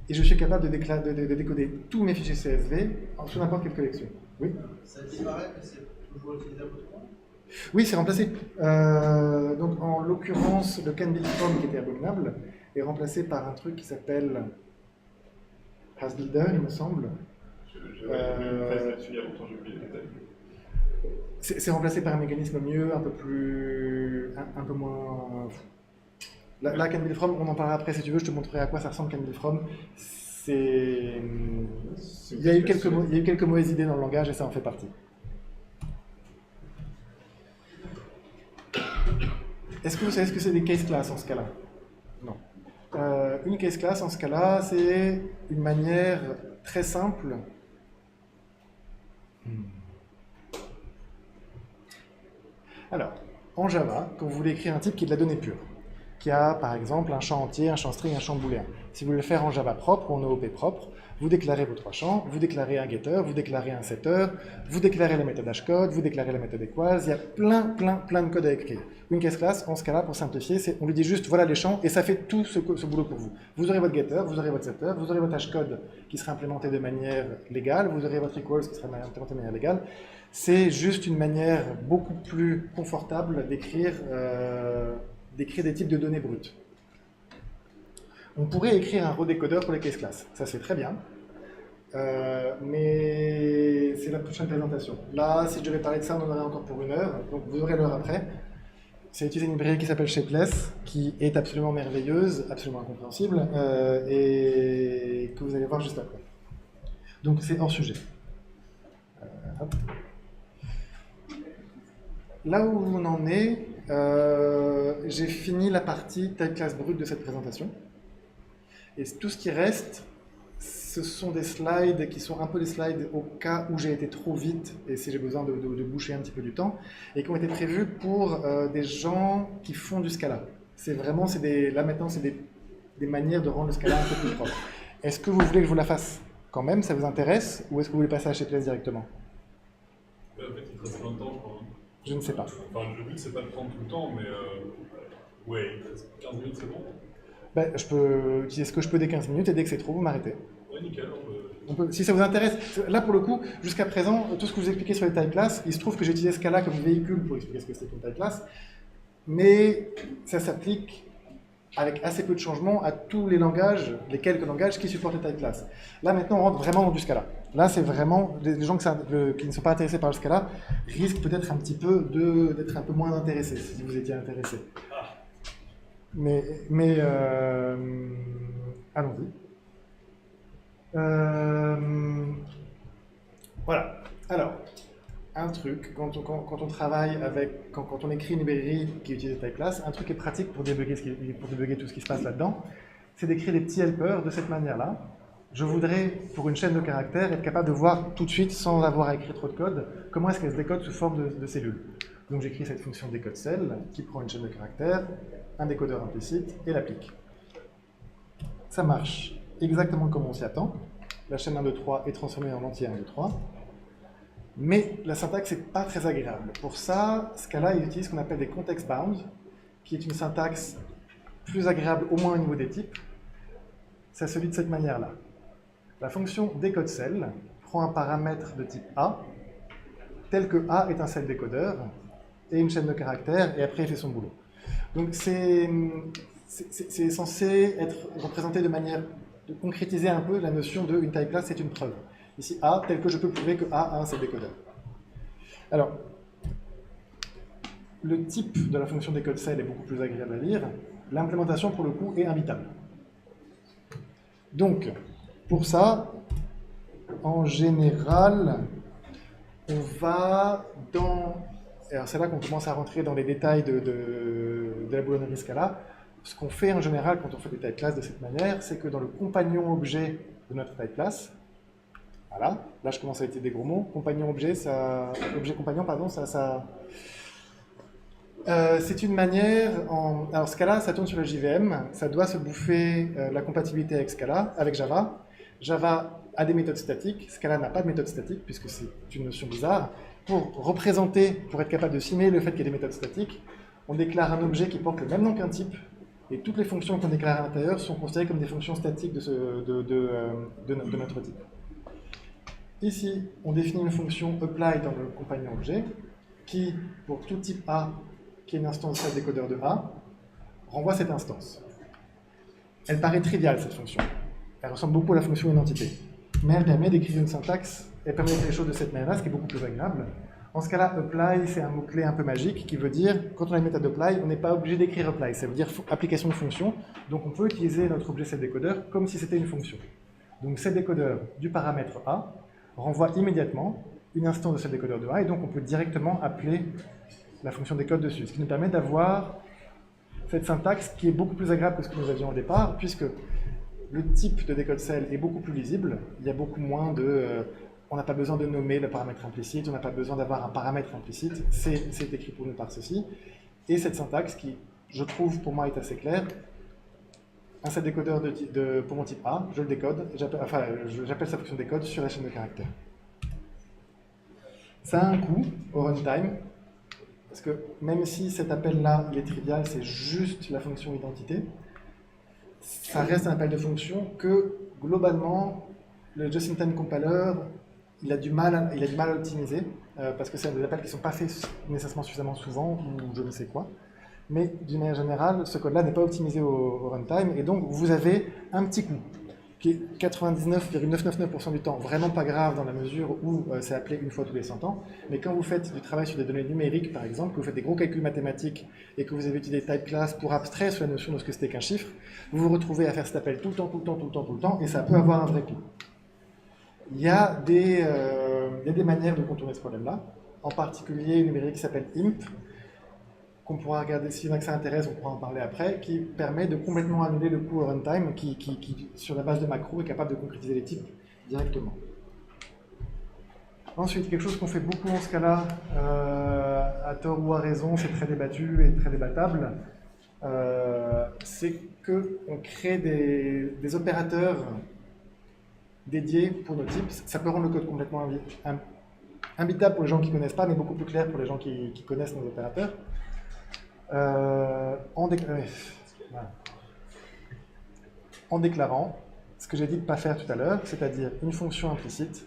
Et je suis capable de décoder tous mes fichiers CSV sous n'importe quelle collection. Oui. Ça disparaît, mais c'est toujours utilisable autrement? Oui, c'est remplacé. Donc en l'occurrence, le can build from qui était abominable est remplacé par un truc qui s'appelle hasBuilder, il me semble. C'est remplacé par un mécanisme mieux, un peu moins. Là, can build from, on en parlera après si tu veux, je te montrerai à quoi ça ressemble can build from. Il y a eu quelques mauvaises idées dans le langage et ça en fait partie. Est-ce que vous savez ce que c'est des case classes en Scala? Non. Une case class en Scala, c'est une manière très simple. Alors, en Java, quand vous voulez écrire un type qui est de la donnée pure, qui a par exemple un champ entier, un champ string, un champ booléen. Si vous voulez le faire en Java propre ou en OOP propre, vous déclarez vos trois champs, vous déclarez un getter, vous déclarez un setter, vous déclarez la méthode hashcode, vous déclarez la méthode equals, il y a plein de code à écrire. Une case class, en Scala, pour simplifier, on lui dit juste voilà les champs et ça fait tout ce boulot pour vous. Vous aurez votre getter, vous aurez votre setter, vous aurez votre hashcode qui sera implémenté de manière légale, vous aurez votre equals qui sera implémenté de manière légale. C'est juste une manière beaucoup plus confortable d'écrire des types de données brutes. On pourrait écrire un row décodeur pour les case classes, ça se fait très bien, mais c'est la prochaine présentation. Là, si je devais parler de ça, on en aurait encore pour 1 heure, donc vous aurez l'heure après. C'est utiliser une librairie qui s'appelle Shapeless, qui est absolument merveilleuse, absolument incompréhensible, et que vous allez voir juste après. Donc c'est hors sujet. Hop. Là où on en est, j'ai fini la partie type class brute de cette présentation. Et tout ce qui reste, ce sont des slides qui sont un peu des slides au cas où j'ai été trop vite et si j'ai besoin de boucher un petit peu du temps, et qui ont été prévus pour des gens qui font du Scala. Là maintenant, c'est des manières de rendre le Scala un peu plus propre. Est-ce que vous voulez que je vous la fasse quand même, ça vous intéresse, ou est-ce que vous voulez passer à Shapeless directement? En fait, il te reste plein de temps, je crois. Je ne sais pas. Enfin, le but, c'est pas de prendre tout le temps, mais ouais, il te reste 15 minutes, c'est bon. Ben, je peux utiliser ce que je peux dès 15 minutes, et dès que c'est trop, vous m'arrêtez. Ouais, nickel, Si ça vous intéresse, là pour le coup, jusqu'à présent, tout ce que je vous ai expliqué sur les type classes, il se trouve que j'ai utilisé Scala comme véhicule pour expliquer ce que c'est qu'une type class, mais ça s'applique avec assez peu de changements à tous les langages, les quelques langages qui supportent les type classes. Là maintenant, on rentre vraiment dans du Scala. Là, c'est vraiment, les gens qui ne sont pas intéressés par le Scala risquent peut-être un petit peu d'être un peu moins intéressés, si vous étiez intéressés. Mais allons-y. Voilà. Alors, un truc, quand on travaille avec, quand on écrit une librairie qui utilise type class, un truc qui est pratique pour débugger tout ce qui se passe là-dedans, c'est d'écrire des petits helpers de cette manière-là. Je voudrais, pour une chaîne de caractères, être capable de voir tout de suite, sans avoir à écrire trop de code, comment est-ce qu'elle se décode sous forme de cellules. Donc j'écris cette fonction décode cell qui prend une chaîne de caractères, un décodeur implicite et l'applique. Ça marche exactement comme on s'y attend. La chaîne 1, 2, 3 est transformée en entier 1, 2, 3. Mais la syntaxe n'est pas très agréable. Pour ça, Scala il utilise ce qu'on appelle des context bound, qui est une syntaxe plus agréable au moins au niveau des types. C'est celui de cette manière-là. La fonction décode cell prend un paramètre de type A, tel que A est un cell décodeur, et une chaîne de caractères, et après il fait son boulot. Donc c'est censé être représenté de manière de concrétiser un peu la notion de une type class, c'est une preuve. Ici A, tel que je peux prouver que A a un cell décodeur. Alors, le type de la fonction décode cell est beaucoup plus agréable à lire. L'implémentation, pour le coup, est imbitable. Donc, pour ça, en général, on va dans... Alors c'est là qu'on commence à rentrer dans les détails de la boulonnerie Scala. Ce qu'on fait en général quand on fait des type classes de cette manière, c'est que dans le compagnon objet de notre type class, voilà, là je commence à utiliser des gros mots, compagnon objet, objet compagnon, pardon, c'est une manière, alors Scala ça tourne sur le JVM, ça doit se bouffer la compatibilité avec Scala, avec Java. Java a des méthodes statiques, Scala n'a pas de méthode statique puisque c'est une notion bizarre. Pour représenter, pour être capable de simuler le fait qu'il y ait des méthodes statiques, on déclare un objet qui porte le même nom qu'un type, et toutes les fonctions qu'on déclare à l'intérieur sont considérées comme des fonctions statiques de notre type. Ici, on définit une fonction apply dans le compagnon objet, qui, pour tout type A, qui est une instance de décodeur de A, renvoie cette instance. Elle paraît triviale, cette fonction. Elle ressemble beaucoup à la fonction identité. Mais elle permet d'écrire une syntaxe, elle permet d'écrire les choses de cette manière-là, ce qui est beaucoup plus agréable. En ce cas-là, apply, c'est un mot-clé un peu magique qui veut dire, quand on a une méthode apply, on n'est pas obligé d'écrire apply, ça veut dire application de fonction. Donc on peut utiliser notre objet setDecoder comme si c'était une fonction. Donc setDecoder du paramètre A renvoie immédiatement une instance de setDecoder de A, et donc on peut directement appeler la fonction décode dessus, ce qui nous permet d'avoir cette syntaxe qui est beaucoup plus agréable que ce que nous avions au départ, puisque le type de décode cell est beaucoup plus lisible, il y a beaucoup moins de... on n'a pas besoin de nommer le paramètre implicite, on n'a pas besoin d'avoir un paramètre implicite, c'est écrit pour nous par ceci. Et cette syntaxe qui, je trouve, pour moi, est assez claire. Un setDecoder pour mon type A, je le décode, j'appelle sa fonction décode sur la chaîne de caractères. Ça a un coût au runtime, parce que même si cet appel-là, il est trivial, c'est juste la fonction identité, ça reste un appel de fonction que, globalement, le just-in-time compiler, il a du mal à optimiser, parce que c'est des appels qui ne sont pas faits nécessairement suffisamment souvent, ou je ne sais quoi. Mais d'une manière générale, ce code-là n'est pas optimisé au runtime, et donc vous avez un petit coût, qui est 99,999% du temps vraiment pas grave dans la mesure où c'est appelé une fois tous les 100 ans, mais quand vous faites du travail sur des données numériques, par exemple, que vous faites des gros calculs mathématiques, et que vous avez utilisé type class pour abstraire sur la notion de ce que c'était qu'un chiffre, vous vous retrouvez à faire cet appel tout le temps, et ça peut avoir un vrai coût. Il y a des manières de contourner ce problème-là, en particulier une librairie qui s'appelle IMP, qu'on pourra regarder, si ça intéresse, on pourra en parler après, qui permet de complètement annuler le coût au runtime, qui sur la base de macro, est capable de concrétiser les types directement. Ensuite, quelque chose qu'on fait beaucoup en Scala, à tort ou à raison, c'est très débattu et très débattable, c'est qu'on crée des opérateurs dédiés pour nos types. Ça peut rendre le code complètement imbitable pour les gens qui ne connaissent pas, mais beaucoup plus clair pour les gens qui connaissent nos opérateurs. En déclarant ce que j'ai dit de ne pas faire tout à l'heure, c'est-à-dire une fonction implicite.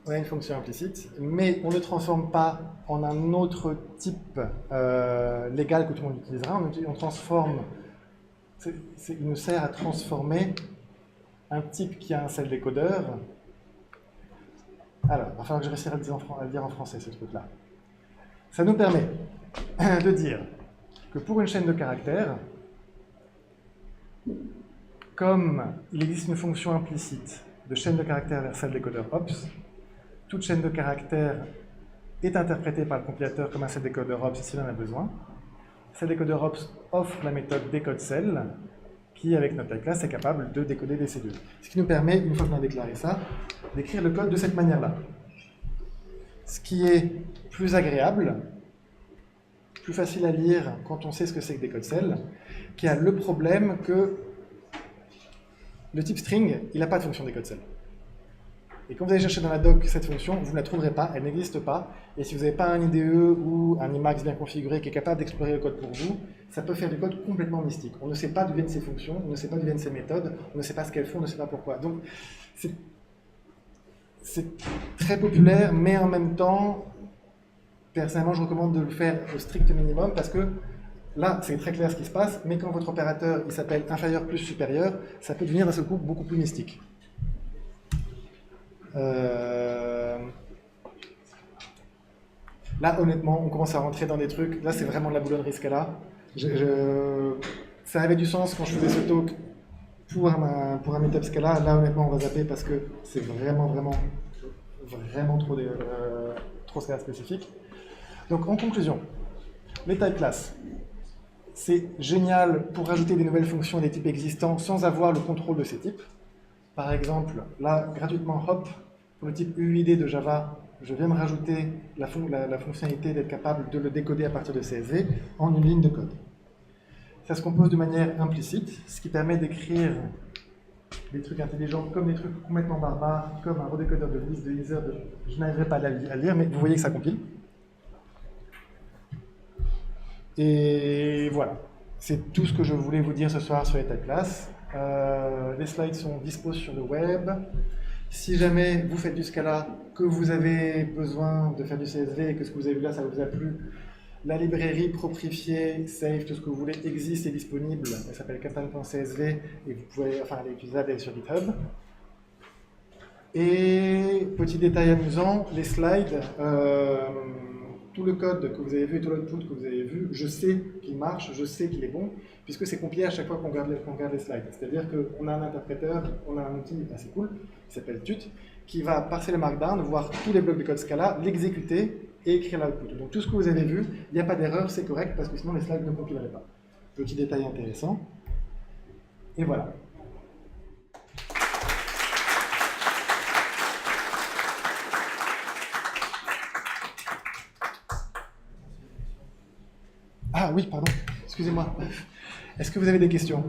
On a une fonction implicite, mais on ne transforme pas en un autre type légal que tout le monde utilisera. On transforme, il nous sert à transformer un type qui a un setDecoder. Alors, il va falloir que je réussisse à le dire en français, ce truc-là. Ça nous permet de dire que pour une chaîne de caractères, comme il existe une fonction implicite de chaîne de caractères vers setDecoder ops, toute chaîne de caractères est interprétée par le compilateur comme un setDecoder ops s'il en a besoin. setDecoder ops offre la méthode decodeCell qui, avec notre type class, est capable de décoder des cellules. Ce qui nous permet, une fois qu'on a déclaré ça, d'écrire le code de cette manière-là. Ce qui est plus agréable, plus facile à lire quand on sait ce que c'est que decodeCell, qui a le problème que le type string, il n'a pas de fonction decodeCell. Et quand vous allez chercher dans la doc cette fonction, vous ne la trouverez pas, elle n'existe pas. Et si vous n'avez pas un IDE ou un Emacs bien configuré qui est capable d'explorer le code pour vous, ça peut faire du code complètement mystique. On ne sait pas d'où viennent ces fonctions, on ne sait pas d'où viennent ces méthodes, on ne sait pas ce qu'elles font, on ne sait pas pourquoi. Donc, c'est très populaire, mais en même temps, personnellement, je recommande de le faire au strict minimum parce que là, c'est très clair ce qui se passe, mais quand votre opérateur il s'appelle inférieur plus supérieur, ça peut devenir d'un seul coup beaucoup plus mystique. Là, honnêtement, on commence à rentrer dans des trucs. Là, c'est vraiment de la boulonnerie Scala. Ça avait du sens quand je faisais ce talk pour un meetup Scala. Là, honnêtement, on va zapper parce que c'est vraiment trop Scala spécifique. Donc, en conclusion, les type classes, c'est génial pour rajouter des nouvelles fonctions des types existants sans avoir le contrôle de ces types. Par exemple, là, gratuitement, hop, pour le type UID de Java, je viens de rajouter la fonctionnalité d'être capable de le décoder à partir de CSV en une ligne de code. Ça se compose de manière implicite, ce qui permet d'écrire des trucs intelligents comme des trucs complètement barbares, comme un redécodeur de liste, de user, je n'arriverai pas à lire, mais vous voyez que ça compile. Et voilà, c'est tout ce que je voulais vous dire ce soir sur les type classes. Les slides sont dispo sur le web. Si jamais vous faites du Scala, que vous avez besoin de faire du CSV et que ce que vous avez vu là, ça vous a plu, la librairie proprifiée, safe, tout ce que vous voulez existe et disponible. Elle s'appelle katan.csv et vous pouvez elle est utilisable sur GitHub. Et petit détail amusant, les slides, tout le code que vous avez vu et tout l'output que vous avez vu, je sais qu'il marche, je sais qu'il est bon, puisque c'est compilé à chaque fois qu'on regarde les slides. C'est-à-dire qu'on a un interpréteur, on a un outil assez cool, qui s'appelle Tut, qui va parser le markdown, voir tous les blocs de code Scala, l'exécuter et écrire l'output. Donc tout ce que vous avez vu, il n'y a pas d'erreur, c'est correct, parce que sinon les slides ne compileraient pas. Petit détail intéressant. Et voilà. Ah oui, pardon, excusez-moi. Est-ce que vous avez des questions?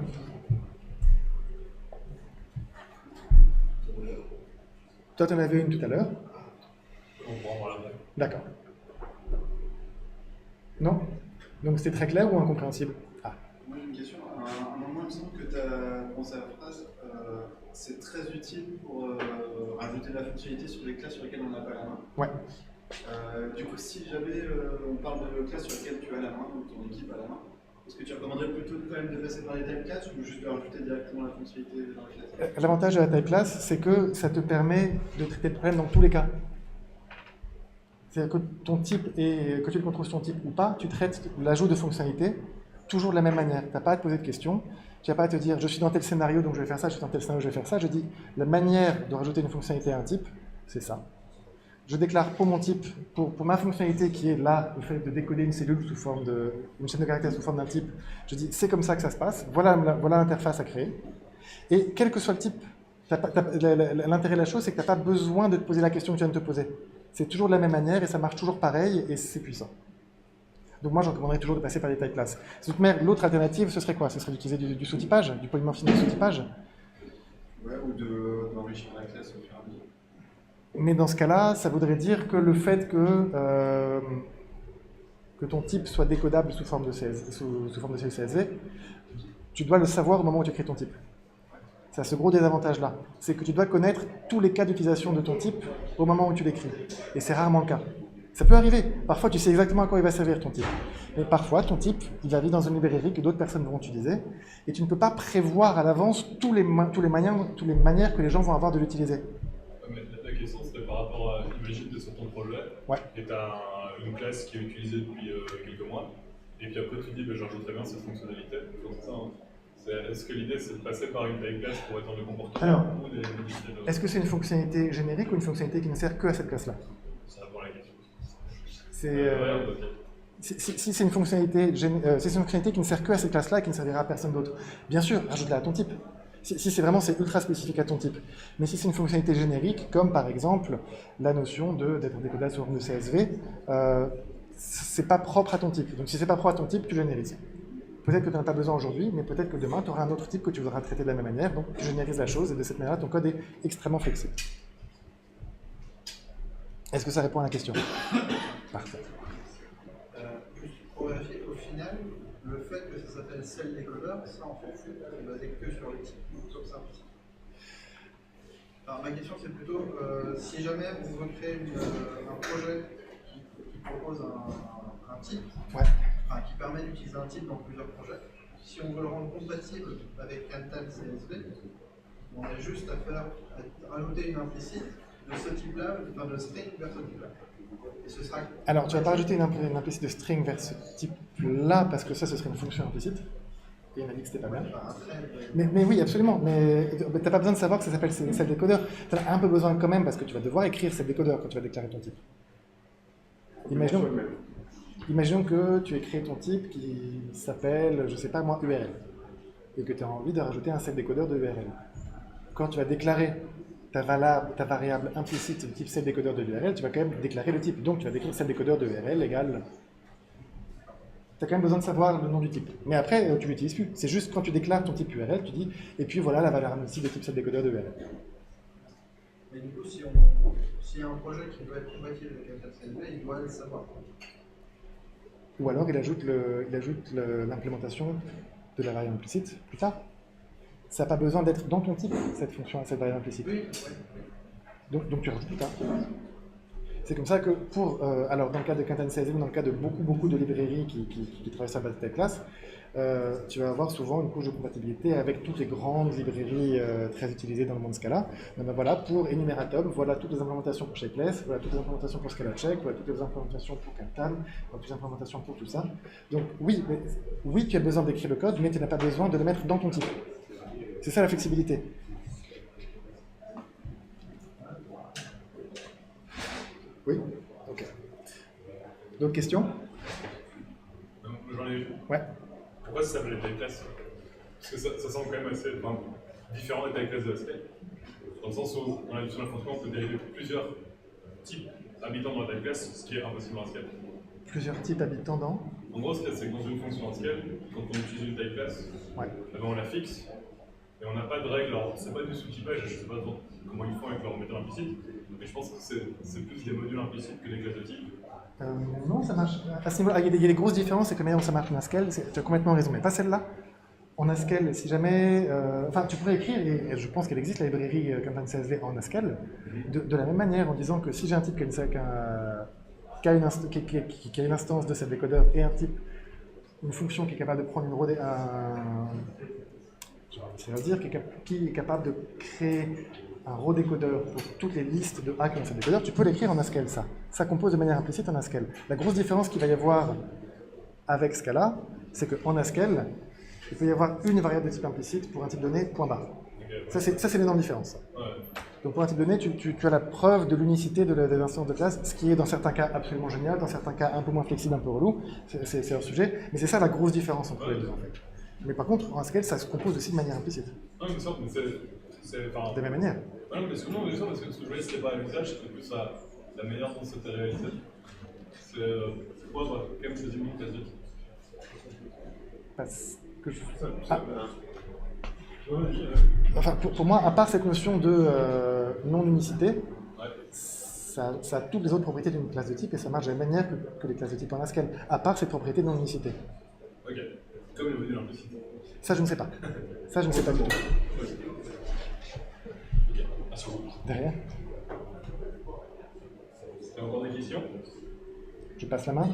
Toi, tu en avais une tout à l'heure. D'accord. Non? Donc c'était très clair ou incompréhensible? Ah. Moi j'ai une question. À un moment, il me semble que tu as pensé à la phrase c'est très utile pour ajouter de la fonctionnalité sur les classes sur lesquelles on n'a pas la main. Ouais. Du coup, si jamais on parle de classes sur lesquelles tu as la main, ou ton équipe a la main, est-ce que tu recommanderais plutôt quand même de passer par les type classes ou juste de rajouter directement la fonctionnalité dans la classe? L'avantage de la type class, c'est que ça te permet de traiter le problème dans tous les cas. C'est-à-dire que ton type, et que tu le contrôles ton type ou pas, tu traites l'ajout de fonctionnalités toujours de la même manière. Tu n'as pas à te poser de questions, tu n'as pas à te dire je suis dans tel scénario donc je vais faire ça, je suis dans tel scénario je vais faire ça. Je dis la manière de rajouter une fonctionnalité à un type, c'est ça. Je déclare pour mon type, pour ma fonctionnalité qui est là, le fait de décoder une cellule sous forme une chaîne de caractères sous forme d'un type, je dis c'est comme ça que ça se passe, voilà l'interface à créer. Et quel que soit le type, l'intérêt de la chose, c'est que tu n'as pas besoin de te poser la question que tu viens de te poser. C'est toujours de la même manière et ça marche toujours pareil et c'est puissant. Donc moi, je recommanderais toujours de passer par les type classes. L'autre alternative, ce serait quoi? Ce serait d'utiliser du sous-typage, du polymorphisme de sous-typage. Ouais, ou d'enrichir la classe au fur et à mesure. Mais dans ce cas-là, ça voudrait dire que le fait que ton type soit décodable sous forme de CSV, tu dois le savoir au moment où tu crées ton type. C'est ce gros désavantage-là. C'est que tu dois connaître tous les cas d'utilisation de ton type au moment où tu l'écris. Et c'est rarement le cas. Ça peut arriver. Parfois, tu sais exactement à quoi il va servir ton type. Mais parfois, ton type, il va vivre dans une librairie que d'autres personnes vont utiliser. Et tu ne peux pas prévoir à l'avance toutes les manières que les gens vont avoir de l'utiliser. Mais la question, c'était par rapport à, imagine, tu es sur ton projet, ouais. Et tu as une classe qui est utilisée depuis quelques mois, et puis après tu dis, ben, j'ajouterais bien cette fonctionnalité. Ça, hein. Est-ce que l'idée, c'est de passer par une type class pour étendre le comportement? Alors, ou des modifier de... Est-ce que c'est une fonctionnalité générique ou une fonctionnalité qui ne sert que à cette classe-là? Ça répond à la question. Si c'est une fonctionnalité qui ne sert que à cette classe-là et qui ne servira à personne d'autre, bien sûr, rajoute-la à ton type. Si c'est vraiment ultra spécifique à ton type. Mais si c'est une fonctionnalité générique, comme par exemple la notion d'être décodable sous forme de CSV, c'est pas propre à ton type. Donc si c'est pas propre à ton type, tu générises. Peut-être que tu n'en as pas besoin aujourd'hui, mais peut-être que demain, tu auras un autre type que tu voudras traiter de la même manière, donc tu générises la chose, et de cette manière-là, ton code est extrêmement flexible. Est-ce que ça répond à la question? Parfait. Pour vérifier, au final, le fait que ça s'appelle cell decoder, ça en fait, c'est basé que sur les types, sauf ça. Alors ma question c'est plutôt, si jamais vous recréez un projet qui propose un type, ouais. Enfin, qui permet d'utiliser un type dans plusieurs projets, si on veut le rendre compatible avec Cantal CSV, on a juste à rajouter une implicite de ce type-là, enfin de string vers ce type-là. Et ce sera. Alors, tu vas pas rajouter une implicite de string vers ce type-là, parce que ça, ce serait une fonction implicite. Et on a dit que c'était pas bien. Mais oui, absolument. Mais tu n'as pas besoin de savoir que ça s'appelle set décodeur. Tu as un peu besoin quand même, parce que tu vas devoir écrire set décodeur quand tu vas déclarer ton type. Imaginons que tu aies créé ton type qui s'appelle, je sais pas moi, URL. Et que tu as envie de rajouter un set décodeur de URL. Quand tu vas déclarer ta variable implicite de type set décodeur de l'URL, tu vas quand même déclarer le type. Donc tu vas déclarer set décodeur de URL égale. Tu as quand même besoin de savoir le nom du type. Mais après, tu l'utilises plus. C'est juste quand tu déclares ton type URL, tu dis, et puis voilà la valeur implicite de type set décodeur de URL. Mais du coup, s'il y a un projet qui doit être compatible avec un CSV, il doit le savoir. Ou alors il ajoute l'implémentation de la variable implicite plus tard. Ça n'a pas besoin d'être dans ton type, cette fonction, cette variable implicite. Oui. Donc tu rajoutes plus tard. C'est comme ça que alors dans le cas de Quentin CSV, dans le cas de beaucoup de librairies qui travaillent sur la base de ta classe, tu vas avoir souvent une couche de compatibilité avec toutes les grandes librairies très utilisées dans le monde Scala. Donc, voilà, pour Enumeratom, voilà toutes les implémentations pour Shapeless, voilà toutes les implémentations pour Scala Check, voilà toutes les implémentations pour Captain, voilà toutes les implémentations pour tout ça. Donc oui, tu as besoin d'écrire le code, mais tu n'as pas besoin de le mettre dans ton type. C'est ça la flexibilité. Oui. Ok. D'autres questions? J'en ai une. Ouais. Pourquoi ça s'appelle les tailles classes? Parce que ça semble quand même assez différent des tailles classes de Haskell. Dans le sens où, dans la définition de la fonction, on peut dériver plusieurs types habitants dans la taille classe, ce qui est impossible en Haskell. Plusieurs types habitants dans? En gros, ce qu'il y a, c'est que dans une fonction Haskell, quand on utilise une taille classe, Ouais. on la fixe, et on n'a pas de règle. Alors, c'est pas du sous-typage, je sais pas comment ils font avec leur méthode implicite, mais je pense que c'est plus des modules implicites que des classes de type. Non, ça marche. À ce niveau, il y a des grosses différences, c'est que la manière dont ça marche en Haskell, tu as complètement raison, mais pas celle-là. En Haskell, si jamais. Enfin, tu pourrais écrire, et je pense qu'elle existe, la librairie Quentin CSV en Haskell, de la même manière, en disant que si j'ai un type qui a une instance de cette décodeur et un type, une fonction qui est capable de prendre une c'est-à-dire qui est capable de créer un raw décodeur pour toutes les listes de A qui ont cette décodeur, tu peux l'écrire en Haskell, ça. Ça compose de manière implicite en Haskell. La grosse différence qu'il va y avoir avec Scala, c'est qu'en Haskell, il peut y avoir une variable de type implicite pour un type donné, point barre. Ça, c'est l'énorme différence. Ouais. Donc pour un type donné, tu as la preuve de l'unicité de l'instance de classe, ce qui est dans certains cas absolument génial, dans certains cas un peu moins flexible, un peu relou, c'est leur sujet, mais c'est ça la grosse différence entre les deux en fait. Mais par contre, en Haskell, ça se compose aussi de manière implicite. Non, mais ça, c'est de la même manière. Non, mais souvent, bien sûr, parce que ce que je voyais, c'était pas à l'usage, c'était plus la manière dont c'était réalisé. C'est quoi, toi, quand même, choisi une classe de type? Parce que enfin, pour moi, à part cette notion de non-unicité, ça a toutes les autres propriétés d'une classe de type et ça marche de la même manière que les classes de type en Haskell, à part cette propriété de non-unicité. Ok. Comme le module implicite. Ça, je ne sais pas. Ça, je ne sais pas du tout. Ok. Merci beaucoup. Derrière. T'as encore des questions? Je passe la main.